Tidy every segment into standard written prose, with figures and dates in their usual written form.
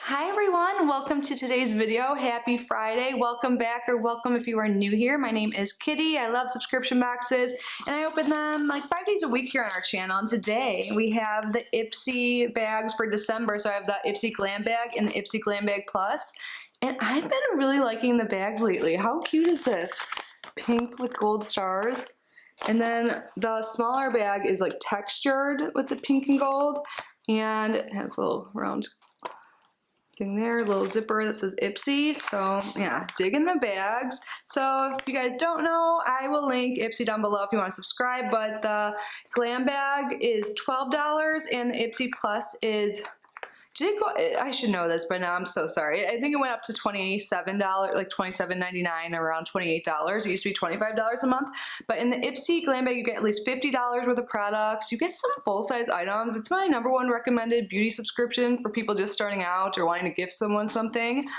Hi everyone, welcome to today's video. Happy Friday. Welcome back, or welcome if you are new here. My name is Kitty. I love subscription boxes and I open them like 5 days a week here on our channel. And today we have the Ipsy bags for December. So I have the Ipsy Glam bag and the Ipsy Glam bag Plus. And I've been really liking the bags lately. How cute is this? Pink with gold stars. And then the smaller bag is like textured with the pink and gold. And it has a little round thing there, a little zipper that says Ipsy. So yeah, digging the bags. So if you guys don't know, I will link Ipsy down below if you want to subscribe, but the Glam bag is $12 and the Ipsy Plus is, I should know this by now, I'm so sorry. I think it went up to $27, like $27.99, around $28. It used to be $25 a month. But in the Ipsy Glam bag, you get at least $50 worth of products. You get some full-size items. It's my #1 recommended beauty subscription for people just starting out or wanting to gift someone something.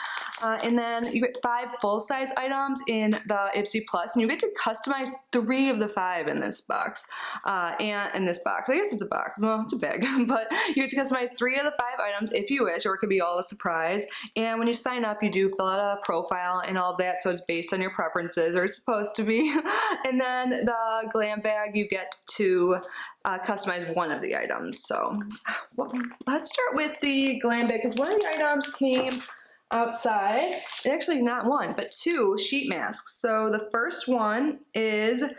And then you get 5 full-size items in the Ipsy Plus, and you get to customize 3 of the 5 in this box. And in this box, I guess it's a box. Well, it's a bag, but you get to customize 3 of the 5 items if you wish, or it could be all a surprise. And when you sign up, you do fill out a profile and all of that, so it's based on your preferences, or it's supposed to be. And then the Glam bag, you get to customize 1 of the items. So let's start with the Glam bag, because one of the items came outside, and actually not 1, but 2 sheet masks. So the first one is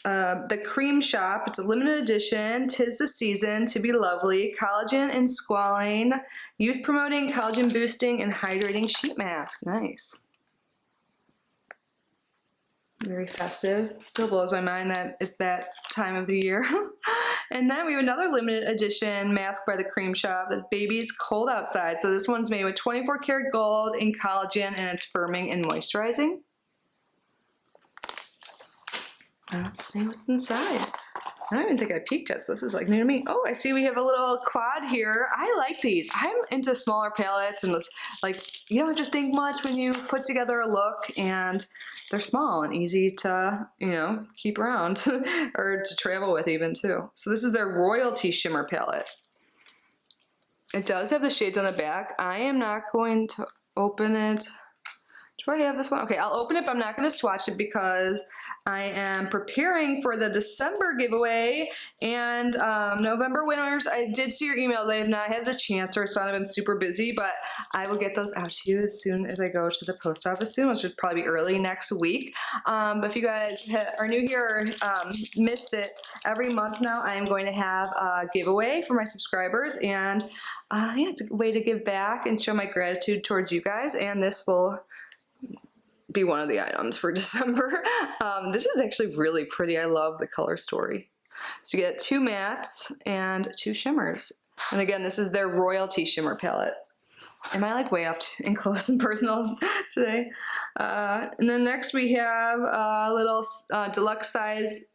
the Cream Shop. It's a limited edition, 'Tis the Season to Be Lovely, collagen and squalane, youth promoting, collagen boosting, and hydrating sheet mask. Nice. Very festive. Still blows my mind that it's that time of the year. And then we have another limited edition mask by the Cream Shop, that Baby It's Cold Outside. So this one's made with 24 karat gold and collagen, and it's firming and moisturizing. Let's see what's inside. I don't even think I peeked yet, so this is like new to me. Oh, I see we have a little quad here. I like these. I'm into smaller palettes, and this, like, you don't have to think much when you put together a look, and they're small and easy to, you know, keep around or to travel with even too. So this is their Royalty Shimmer palette. It does have the shades on the back. I am not going to open it. Do I have this one? Okay, I'll open it, but I'm not going to swatch it because I am preparing for the December giveaway and November winners. I did see your emails. I have not had the chance to respond. I've been super busy, but I will get those out to you as soon as I go to the post office soon, which should probably be early next week. But if you guys are new here or missed it, every month now I am going to have a giveaway for my subscribers, and yeah, it's a way to give back and show my gratitude towards you guys, and this will be one of the items for December. This is actually really pretty. I love the color story. So you get 2 mattes and 2 shimmers. And again, this is their Royalty Shimmer palette. Am I like way up and close and personal today? And then next we have a little deluxe size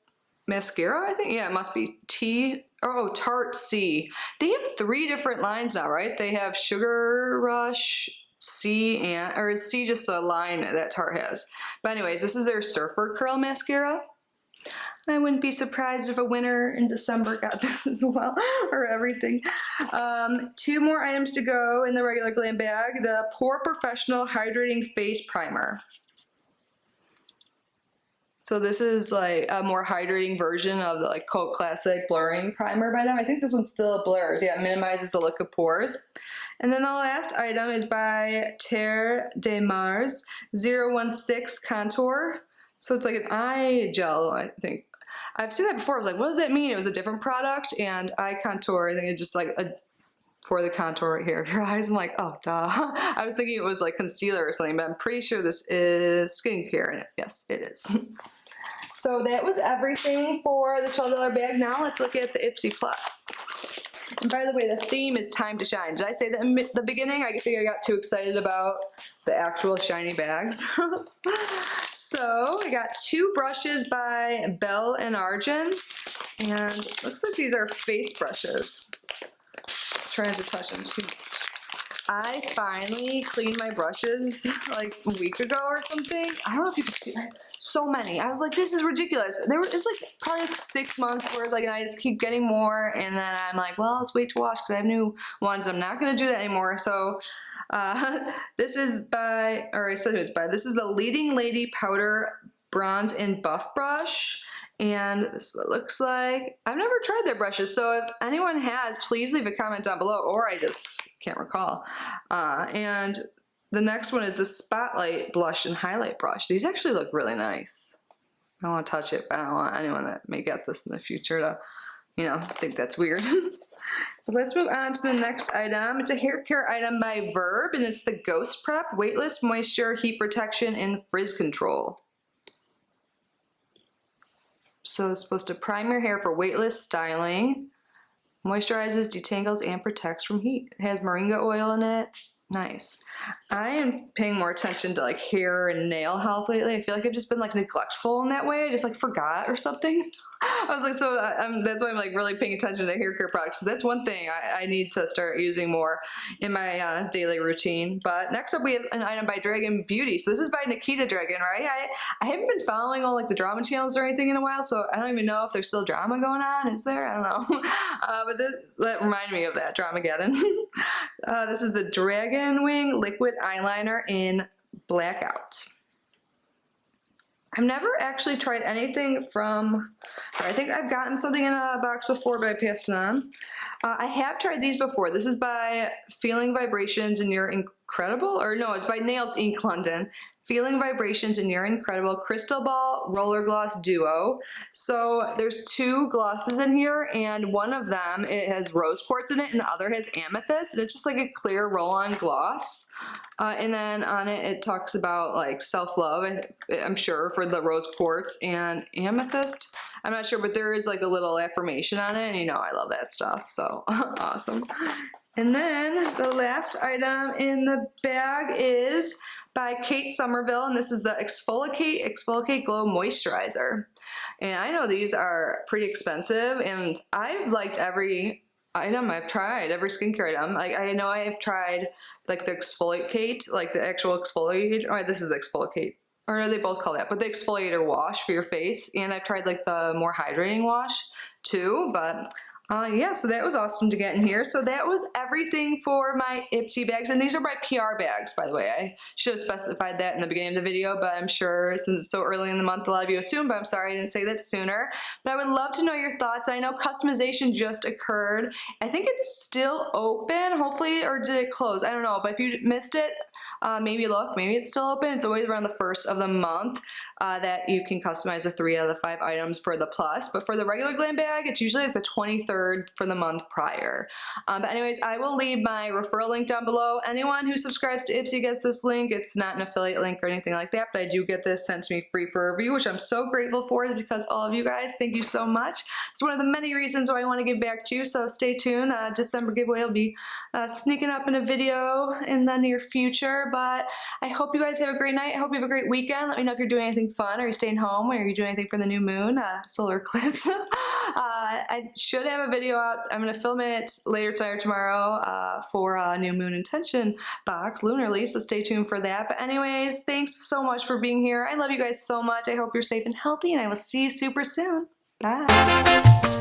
mascara, I think. Yeah, it must be Tarte C. They have 3 different lines now, right? They have Sugar Rush, C, and, or is C just a line that Tarte has? But anyways, this is their Surfer Curl Mascara. I wouldn't be surprised if a winner in December got this as well, or everything. 2 more items to go in the regular Glam bag. The Pore Professional Hydrating Face Primer. So this is like a more hydrating version of the like Cult Classic Blurring Primer by them. I think this one's still blurs. Yeah, it minimizes the look of pores. And then the last item is by Terre de Mars 016 Contour. So it's like an eye gel, I think. I've seen that before. I was like, what does that mean? It was a different product, and eye contour, I think it's just like for the contour right here of your eyes. I'm like, oh, duh. I was thinking it was like concealer or something, but I'm pretty sure this is skincare in it. Yes, it is. So that was everything for the $12 bag. Now let's look at the Ipsy Plus. And by the way, the theme is time to shine. Did I say that in the beginning? I think I got too excited about the actual shiny bags. So I got 2 brushes by Belle and Argent, and it looks like these are face brushes. I'm trying to touch them too. I finally cleaned my brushes like a week ago or something. I don't know if you can see that. so many. I was like, this is ridiculous. It's like probably like 6 months worth, like, and I just keep getting more, and then I'm like, well, let's wait to wash because I have new ones. I'm not gonna do that anymore. So this is by, or I said who it's by. This is the Leading Lady Powder Bronze and Buff Brush. And this is what it looks like. I've never tried their brushes, so if anyone has, please leave a comment down below, or I just can't recall. And the next one is the Spotlight Blush and Highlight Brush. These actually look really nice. I don't want to touch it, but I don't want anyone that may get this in the future to, you know, think that's weird. But let's move on to the next item. It's a hair care item by Verb, and it's the Ghost Prep Weightless Moisture, Heat Protection, and Frizz Control. So it's supposed to prime your hair for weightless styling, moisturizes, detangles, and protects from heat. It has moringa oil in it. Nice. I am paying more attention to like hair and nail health lately. I feel like I've just been like neglectful in that way. I just like forgot or something. I was like, so that's why I'm like really paying attention to hair care products, because that's one thing I need to start using more in my daily routine. But next up we have an item by Dragon Beauty. So this is by Nikita Dragon, right? I haven't been following all like the drama channels or anything in a while, so I don't even know if there's still drama going on. Is there? I don't know. But that reminded me of that Dramageddon. This is the Dragon Wing Liquid Eyeliner in Blackout. I've never actually tried anything from, I think I've gotten something in a box before, but I passed it on. I have tried these before. This is by Feeling Vibrations in Your Incredible, or no, it's by Nails Inc. London. Feeling Vibrations in Your Incredible Crystal Ball Roller Gloss Duo. So there's 2 glosses in here, and one of them, it has rose quartz in it, and the other has amethyst, and it's just like a clear roll-on gloss. And then on it, it talks about like self-love, I'm sure, for the rose quartz and amethyst. I'm not sure, but there is like a little affirmation on it, and you know I love that stuff, so awesome. And then the last item in the bag is by Kate Somerville, and this is the Exfoliate Glow Moisturizer. And I know these are pretty expensive, and I've liked every item I've tried, every skincare item. Like I know I've tried like the Exfoliate, like the actual exfoliate, or this is the Exfoliate, or they both call that, but the exfoliator wash for your face, and I've tried like the more hydrating wash too, but yeah, so that was awesome to get in here. So that was everything for my Ipsy bags, and these are my PR bags, by the way. I should have specified that in the beginning of the video, but I'm sure since it's so early in the month, a lot of you assume, but I'm sorry I didn't say that sooner. But I would love to know your thoughts. I know customization just occurred. I think it's still open, hopefully, or did it close? I don't know, but if you missed it, maybe look, maybe it's still open. It's always around the 1st of the month that you can customize the 3 out of the 5 items for the plus. But for the regular glam bag, it's usually like the 23rd for the month prior. But anyways, I will leave my referral link down below. Anyone who subscribes to Ipsy gets this link. It's not an affiliate link or anything like that, but I do get this sent to me free for review, which I'm so grateful for because all of you guys, thank you so much. It's one of the many reasons why I want to give back to you, so stay tuned. December giveaway will be sneaking up in a video in the near future. But I hope you guys have a great night. I hope you have a great weekend. Let me know if you're doing anything fun. Are you staying home? Or are you doing anything for the new moon, solar eclipse? I should have a video out. I'm going to film it later tonight or tomorrow for a new moon intention box, lunarly, so stay tuned for that. But anyways, thanks so much for being here. I love you guys so much. I hope you're safe and healthy, and I will see you super soon. Bye.